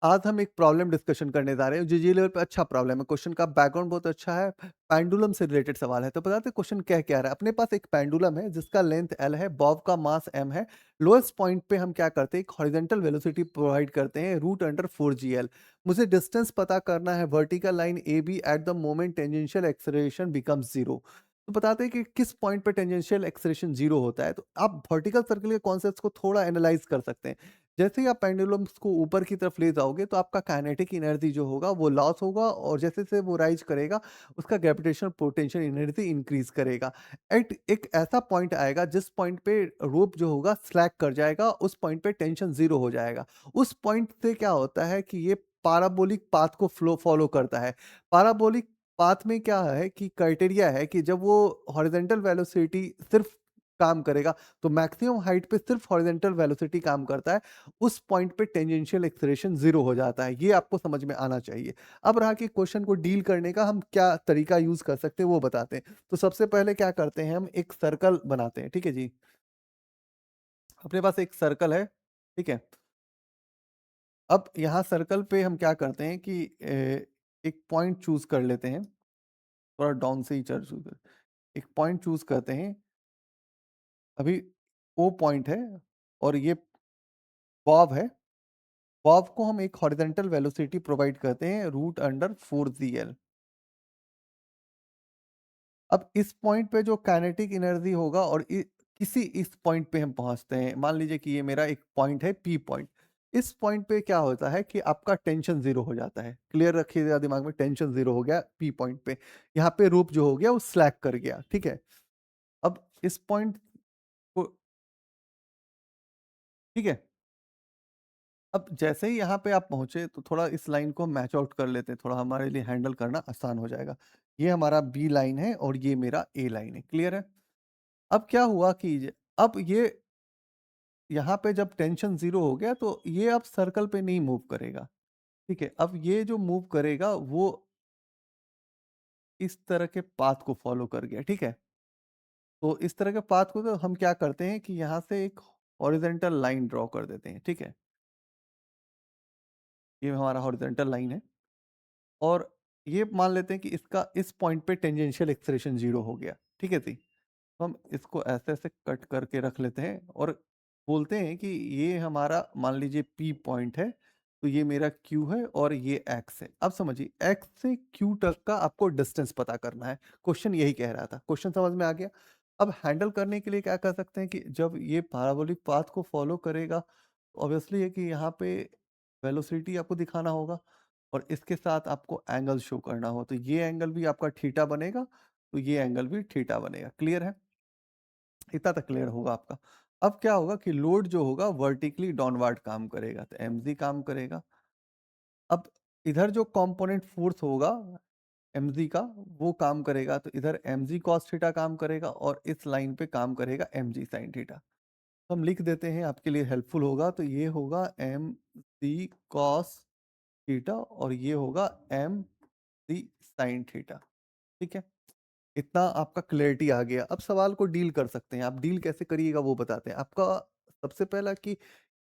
आज हम एक प्रॉब्लम डिस्कशन करने जा रहे हैं, जो जी लेवल पे अच्छा प्रॉब्लम है। क्वेश्चन का बैकग्राउंड बहुत अच्छा है, पेंडुलम से रिलेटेड सवाल है। तो बताते हैं क्वेश्चन कह रहा है। अपने पास एक पेंडुलम है जिसका लेंथ एल है, बॉब का मास एम है। लोएस्ट पॉइंट पे हम क्या करते हैं, एक हॉरिजॉन्टल वेलोसिटी प्रोवाइड करते हैं रूट अंडर 4gl। मुझे डिस्टेंस पता करना है vertical line A B at the moment tangential acceleration becomes zero. तो बताते हैं कि किस पॉइंट पे टेंजेंशियल एक्सेलरेशन जीरो होता है। तो आप वर्टिकल सर्कल के कॉन्सेप्ट्स को थोड़ा एनालाइज कर सकते हैं। जैसे ही आप पेंडुलम्स को ऊपर की तरफ ले जाओगे तो आपका काइनेटिक एनर्जी जो होगा वो लॉस होगा, और जैसे-जैसे वो राइज़ करेगा उसका ग्रेविटेशनल पोटेंशियल एनर्जी इंक्रीज़ करेगा। एट एक ऐसा पॉइंट आएगा जिस पॉइंट पे रोप जो होगा स्लैक कर जाएगा, उस पॉइंट पे टेंशन 0 हो जाएगा। उस पॉइंट से क्या होता है कि ये पैराबोलिक पाथ को फॉलो करता है। पैराबोलिक पाथ में क्या है कि क्राइटेरिया है कि जब वो हॉरिजॉन्टल वेलोसिटी सिर्फ़ काम करेगा, तो मैक्सिमम हाइट पे सिर्फ़ हॉरिजॉन्टल वेलोसिटी काम करता है। उस पॉइंट पे टेंजेंशियल एक्सेलरेशन 0 हो जाता है। ये आपको समझ में आना चाहिए। अब रहा कि क्वेश्चन को डील करने का हम क्या तरीका यूज़ कर सकते हैं, वो बताते हैं। तो सबसे पहले क्या करते हैं, हम एक सर्कल बनाते हैं, ठीक है जी? अपने पास एक सर्कल है, ठीक है? अब यहाँ सर्कल पे हम क्या करते हैं कि एक पॉइंट चूज़ कर लेते हैं, थोड़ा डाउन से ही चल चूज़ एक पॉइंट चूज़ करते हैं। अभी ओ पॉइंट है और ये बॉब है। बॉब को हम एक हॉरिजॉन्टल वेलोसिटी प्रोवाइड करते हैं रूट अंडर 4gl। अब इस पॉइंट पे जो काइनेटिक एनर्जी होगा और किसी इस पॉइंट पे हम पहुंचते हैं, मान लीजिए कि ये मेरा एक पॉइंट है पी पॉइंट। इस पॉइंट पे क्या होता है कि आपका टेंशन जीरो हो जाता है। क्लियर रखिएगा दिमाग में, टेंशन जीरो हो गया पी पॉइंट पे। यहाँ पे रूप जो हो गया वो स्लैक कर गया, ठीक है? अब इस पॉइंट को, ठीक है, अब जैसे ही यहाँ पे आप पहुंचे तो थोड़ा इस लाइन को मैच आउट कर लेते हैं, थोड़ा हमारे लिए हैंडल करना आसान हो जाएगा। ये हमारा बी लाइन है और ये मेरा ए लाइन है। क्लियर है? अब क्या हुआ कि अब ये यहाँ पे जब टेंशन ज़ीरो हो गया तो ये अब सर्कल पे नहीं मूव करेगा, ठीक है? अब ये जो मूव करेगा वो इस तरह के पाथ को फ़ॉलो कर गया, ठीक है? तो इस तरह के पाथ को तो हम क्या करते हैं कि यहाँ से एक हॉरिज़ॉन्टल लाइन ड्रॉ कर देते हैं, ठीक है? ये हमारा हॉरिज़ॉन्टल लाइन है और ये मान लेते हैं कि इसका इस पॉइंट पे टेंजेंशियल एक्सेलरेशन 0 हो गया, ठीक है जी? तो हम इसको ऐसे-ऐसे कट करके रख लेते हैं और बोलते हैं कि ये हमारा मान लीजिए पी पॉइंट है, तो ये मेरा क्यू है और ये एक्स है। अब समझिए एक्स से क्यू तक का आपको डिस्टेंस पता करना है। क्वेश्चन यही कह रहा था। क्वेश्चन समझ में आ गया? अब हैंडल करने के लिए क्या कर सकते हैं कि जब ये पैराबोलिक पाथ को फॉलो करेगा, ऑब्वियसली है कि यहाँ पे वेलोसिटी आपको दिखाना होगा और इसके साथ आपको एंगल शो करना हो। तो ये एंगल भी आपका थीटा बनेगा, तो ये एंगल भी थीटा बनेगा। क्लियर है? इतना तक क्लियर होगा आपका। अब क्या होगा कि लोड जो होगा वर्टिकली डाउनवर्ड काम करेगा, तो mg काम करेगा। अब इधर जो कंपोनेंट फोर्स होगा mg का, वो काम करेगा, तो इधर mg cos थीटा काम करेगा और इस लाइन पे काम करेगा mg sin थीटा। तो हम लिख देते हैं, आपके लिए हेल्पफुल होगा, तो ये होगा mg cos थीटा और ये होगा mg sin थीटा। ठीक है? इतना आपका क्लैरिटी आ गया। अब सवाल को डील कर सकते हैं। आप डील कैसे करिएगा वो बताते हैं। आपका सबसे पहला कि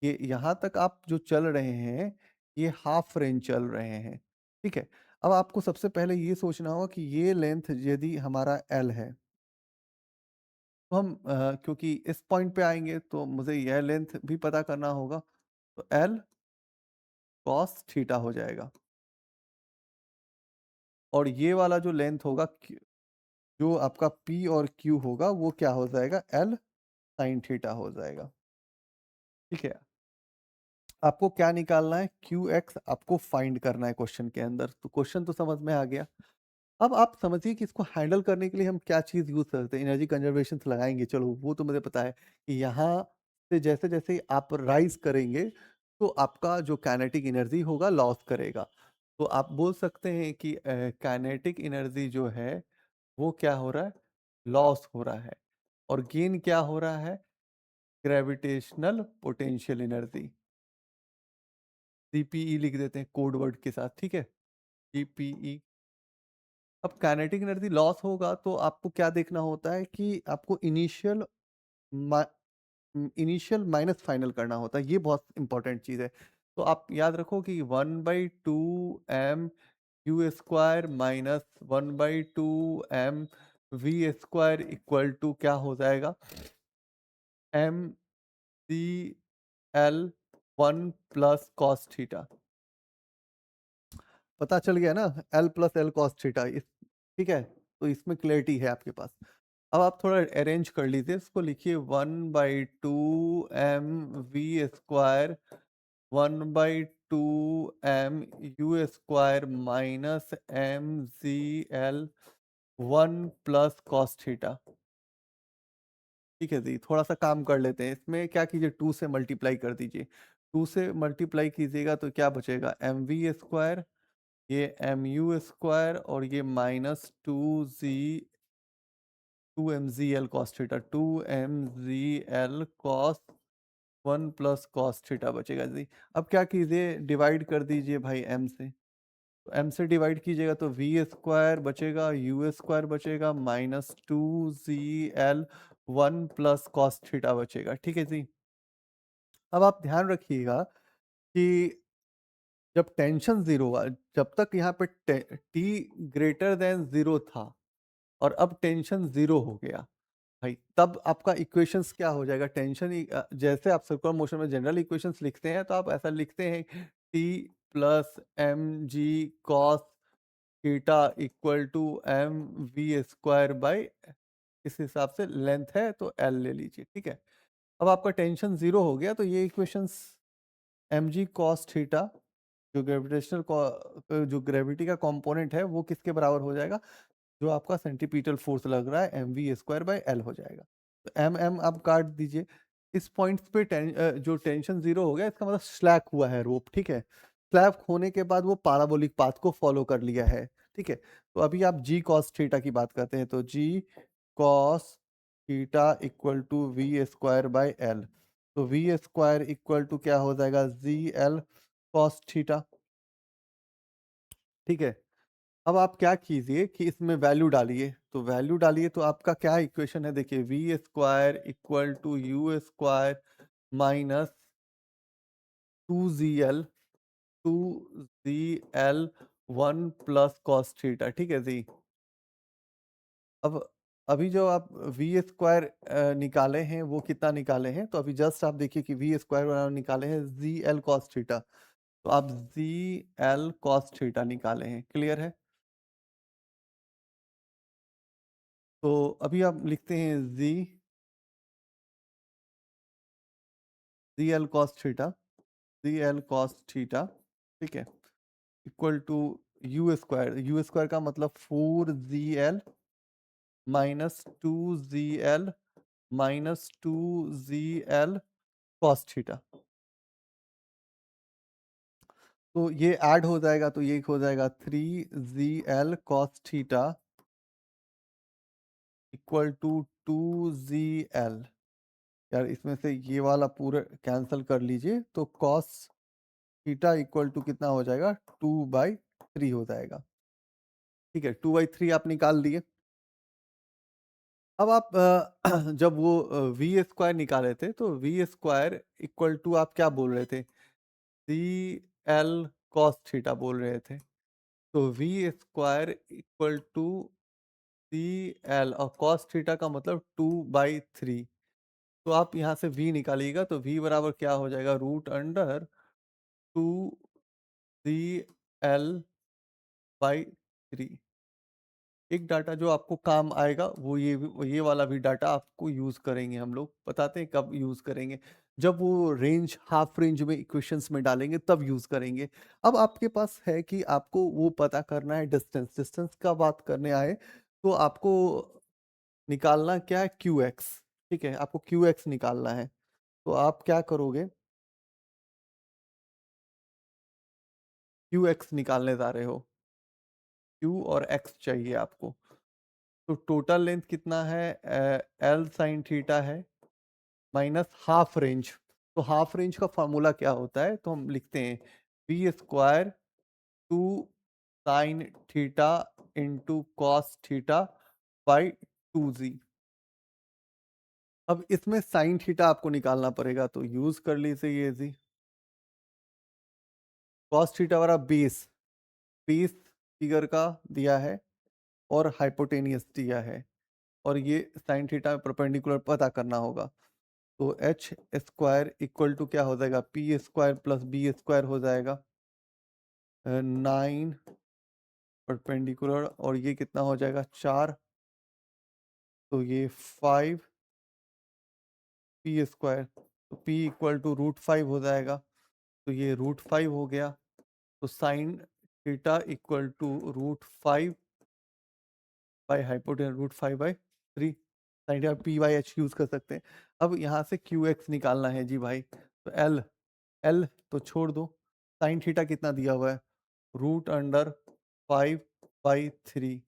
ये यहाँ तक आप जो चल रहे हैं, ये हाफ रेंज चल रहे हैं, ठीक है? अब आपको सबसे पहले ये सोचना होगा कि ये लेंथ यदि हमारा एल है, तो हम क्योंकि इस पॉइंट पे आएँगे तो मुझे यह लेंथ भी पता करना होगा, तो एल कॉस थीटा हो जाएगा और ये वाला जो लेंथ होगा जो आपका पी और क्यू होगा वो क्या हो जाएगा, एल साइन थीटा हो जाएगा, ठीक है? आपको क्या निकालना है, क्यू एक्स आपको फाइंड करना है क्वेश्चन के अंदर। तो क्वेश्चन तो समझ में आ गया। अब आप समझिए कि इसको हैंडल करने के लिए हम क्या चीज़ यूज़ करते हैं, एनर्जी कंजर्वेशन लगाएँगे, चलो वो तो मुझे पता है कि यहाँ से जैसे-जैसे आप राइज़ करेंगे, तो आपका जो काइनेटिक एनर्जी होगा लॉस करेगा। तो आप बोल सकते हैं कि काइनेटिक एनर्जी जो है, वो क्या हो रहा है, लॉस हो रहा है और गेन क्या हो रहा है, ग्रेविटेशनल पोटेंशियल एनर्जी। सीपीई लिख देते हैं कोड वर्ड के साथ, ठीक है? सीपीई। अब काइनेटिक एनर्जी लॉस होगा तो आपको क्या देखना होता है कि आपको इनिशियल माइनस फाइनल करना होता है। ये बहुत इंपॉर्टेंट चीज़ है। तो आप याद रखो कि 1/2 m u square minus 1/2 m v square equal to क्या हो जाएगा, m c l 1 + cos theta. पता चल गया ना, L+L cos थीटा इस, ठीक है, तो इसमें क्लैरिटी है आपके पास। अब आप थोड़ा अरेंज कर लीजिए इसको, लिखिए 1/2 m v square 1/2 m u square minus m(ZL)1 + cos theta. ठीक है जी, थोड़ा सा काम कर लेते हैं, इसमें क्या कीजिए 2 से मल्टीप्लाई कर दीजिए। 2 से मल्टीप्लाई कीजिएगा तो क्या बचेगा, mv स्क्वायर, ये mu स्क्वायर और ये minus 2mzl cos theta, 2mzl cos 1 + cos theta बचेगा जी। अब क्या कीजिए, डिवाइड कर दीजिए भाई m से, तो m से डिवाइड कीजिएगा तो वी स्क्वायर बचेगा, यू स्क्वायर बचेगा, माइनस 2zl 1 + cos थीटा बचेगा। ठीक है जी। अब आप ध्यान रखिएगा कि जब टेंशन जीरो हुआ, जब तक यहाँ पे टी ग्रेटर देन जीरो था और अब टेंशन जीरो हो गया भाई, तब आपका इक्वेशंस क्या हो जाएगा, टेंशन जैसे आप सर्कुलर मोशन में जनरल इक्वेशंस लिखते हैं तो आप ऐसा लिखते हैं, T plus m g cos theta equal to m v square by, इस हिसाब से लेंथ है तो एल ले लीजिए। ठीक है, अब आपका टेंशन जीरो हो गया तो ये equations m g cos theta, जो जो ग्रेविटी का कंपोनेंट है वो किसके बराबर हो जाएगा, जो आपका सेंटीपीटल फोर्स लग रहा है mv² बाई एल हो जाएगा। तो एम एम आप काट दीजिए। इस पॉइंट पे जो टेंशन जीरो हो गया, इसका मतलब स्लैक हुआ है रोप। ठीक है, स्लैक होने के बाद वो पाराबोलिक पाथ को फॉलो कर लिया है। ठीक है, तो अभी आप जी कॉस थीटा की बात करते हैं, तो g cos theta equal to v² by L, तो वी स्क्वायर इक्वल टू क्या हो जाएगा, जी एल कॉस थीटा। ठीक है, अब आप क्या कीजिए कि इसमें वैल्यू डालिए, तो वैल्यू डालिए तो आपका क्या इक्वेशन है, देखिए v square equal to u square minus 2zl 1 + cos theta. ठीक है जी। अब अभी जो आप वी स्क्वायर निकाले हैं वो कितना निकाले हैं, तो अभी जस्ट आप देखिए कि वी स्क्वायर निकाले हैं जी एल कॉस थीटा, तो आप जी एल कॉस थीटा निकाले हैं। क्लियर है, तो अभी आप लिखते हैं g l cos theta, c l cos theta. ठीक है, इक्वल टू यू स्क्वायर का मतलब 4zl minus 2zl minus 2zl cos theta. तो ये ऐड हो जाएगा तो ये हो जाएगा 3zl cos theta equal to 2zl। यार इसमें से ये वाला पूरा कैंसिल कर लीजिए, तो कॉस थीटा इक्वल टू कितना हो जाएगा, 2/3 हो जाएगा। ठीक है, 2/3 आप निकाल लिए। अब आप जब वो वी स्क्वायर निकाले थे तो वी स्क्वायर इक्वल टू आप क्या बोल रहे थे, सी एल कॉस थीटा बोल रहे थे, तो v square equal to c l, और कॉस थीटा का मतलब 2/3, तो आप यहाँ से v निकालिएगा तो v बराबर क्या हो जाएगा, √2cl/3। एक डाटा जो आपको काम आएगा वो ये वाला भी डाटा आपको यूज करेंगे हम लोग, बताते हैं कब यूज करेंगे, जब वो रेंज हाफ रेंज में इक्वेशंस में डालेंगे तब यूज करेंगे। अब आपके पास है कि आपको वो पता करना है डिस्टेंस, डिस्टेंस का बात करने आए तो आपको निकालना क्या है, क्यू एक्स। ठीक है, आपको क्यू एक्स निकालना है, तो आप क्या करोगे, क्यू एक्स निकालने जा रहे हो, क्यू और एक्स चाहिए आपको। तो टोटल लेंथ कितना है, एल साइन थीटा है माइनस हाफ रेंज। तो हाफ रेंज का फॉर्मूला क्या होता है, तो हम लिखते हैं v square 2 sin theta into cos theta by 2z। अब इसमें साइन थीटा आपको निकालना पड़ेगा, तो यूज कर लीजिए ये जी। कॉस थीटा वाला 20 फिगर का दिया है और हाइपोटेनियस दिया है और ये साइन थीटा परपेंडिकुलर पता करना होगा। तो एच स्क्वायर इक्वल टू क्या हो जाएगा, p square plus b square हो जाएगा 9 परपेंडिकुलर और ये कितना हो जाएगा 4, तो ये 5 पी स्क्वायर, तो पी इक्वल टू √5 हो जाएगा, तो ये √5 हो गया। तो sine theta equal to √5 by hypotenuse √5/3, sine theta p by h use कर सकते हैं। अब यहाँ से क्यू एक्स निकालना है जी भाई, तो एल एल तो छोड़ दो, साइन थीटा कितना दिया हुआ है √5/3,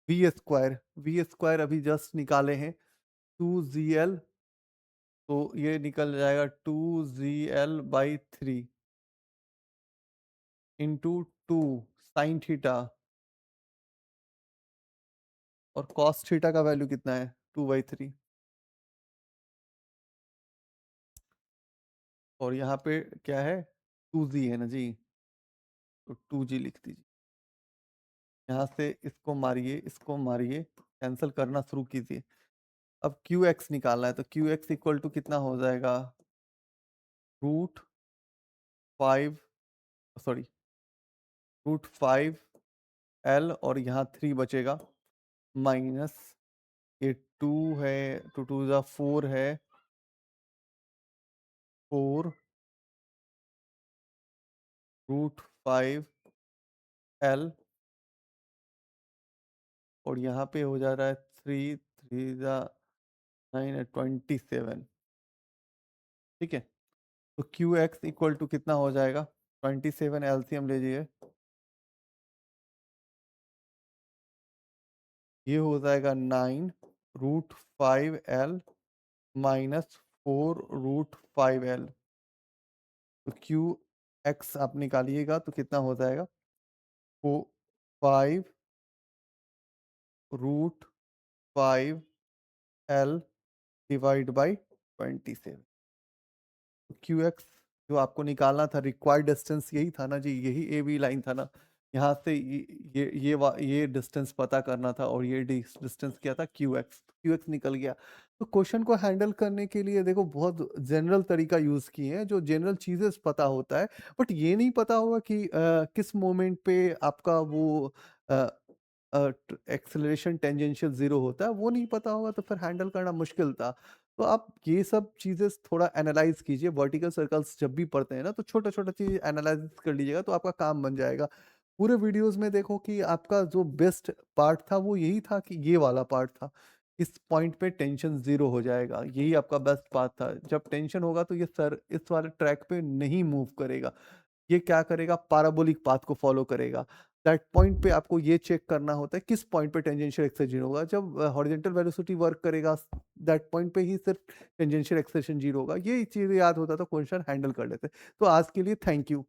वी स्क्वायर अभी जस्ट निकाले हैं 2ZL, तो ये निकल जाएगा 2ZL/3 इंटू 2 साइन थीटा, और कॉस थीटा का वैल्यू कितना है 2/3, और यहाँ पे क्या है 2Z है ना जी, तो 2G लिख दीजिए। यहाँ से इसको मारिए, कैंसिल करना शुरू कीजिए। अब क्यू एक्स निकालना है, तो क्यू एक्स इक्वल टू कितना हो जाएगा √5, सॉरी √5L, और यहाँ 3 बचेगा माइनस ये 2 है, 2 2 4 है, 4 √5L, और यहाँ पे हो जा रहा है 3 3 9 27, ठीक है। तो क्यू एक्स इक्वल टू कितना हो जाएगा 27, एलसीएम लीजिए, ये हो जाएगा 9 √5L माइनस 4 √5L, तो क्यू एक्स आप निकालिएगा तो कितना हो जाएगा 5 √5L divide by 27। Q x जो आपको निकालना था, रिक्वायर्ड डिस्टेंस यही था ना जी, यही ए बी लाइन था ना, यहाँ से ये डिस्टेंस पता करना था, और ये डिस्टेंस क्या था क्यू एक्स निकल गया। तो क्वेश्चन को हैंडल करने के लिए देखो बहुत जनरल तरीका यूज किए हैं, जो जनरल चीजें पता होता है, बट ये नहीं पता होगा कि किस मोमेंट पे आपका वो एक्सेलरेशन टेंजेंशियल जीरो होता है, वो नहीं पता होगा तो फिर हैंडल करना मुश्किल था। तो आप ये सब चीज़ें थोड़ा एनालाइज़ कीजिए, वर्टिकल सर्कल्स जब भी पढ़ते हैं ना, तो छोटा-छोटा चीज़ एनालाइज़ कर लीजिएगा, तो आपका काम बन जाएगा। पूरे वीडियोज़ में देखो कि आपका जो बेस्ट पार्ट था, वो यही था कि ये वाला पार्ट था। इस पॉइंट पे टेंशन ज़ीरो हो जाएगा, यही आपका बेस्ट पार्ट था। जब टेंशन होगा तो ये सर इस वाले ट्रैक पे नहीं मूव करेगा। ये क्या करेगा, पैराबोलिक पाथ को फॉलो करेगा। दैट पॉइंट पे आपको ये चेक करना होता है किस पॉइंट पे टेंजेंशियल एक्सेशन होगा। जब हॉरिजॉन्टल वेलोसिटी वर्क करेगा, दैट पॉइंट पे ही सिर्फ टेंजेंशियल एक्सेशन 0 होगा। ये चीज़ याद होता तो क्वेश्चन हैंडल कर लेते। तो आज के लिए थैंक यू।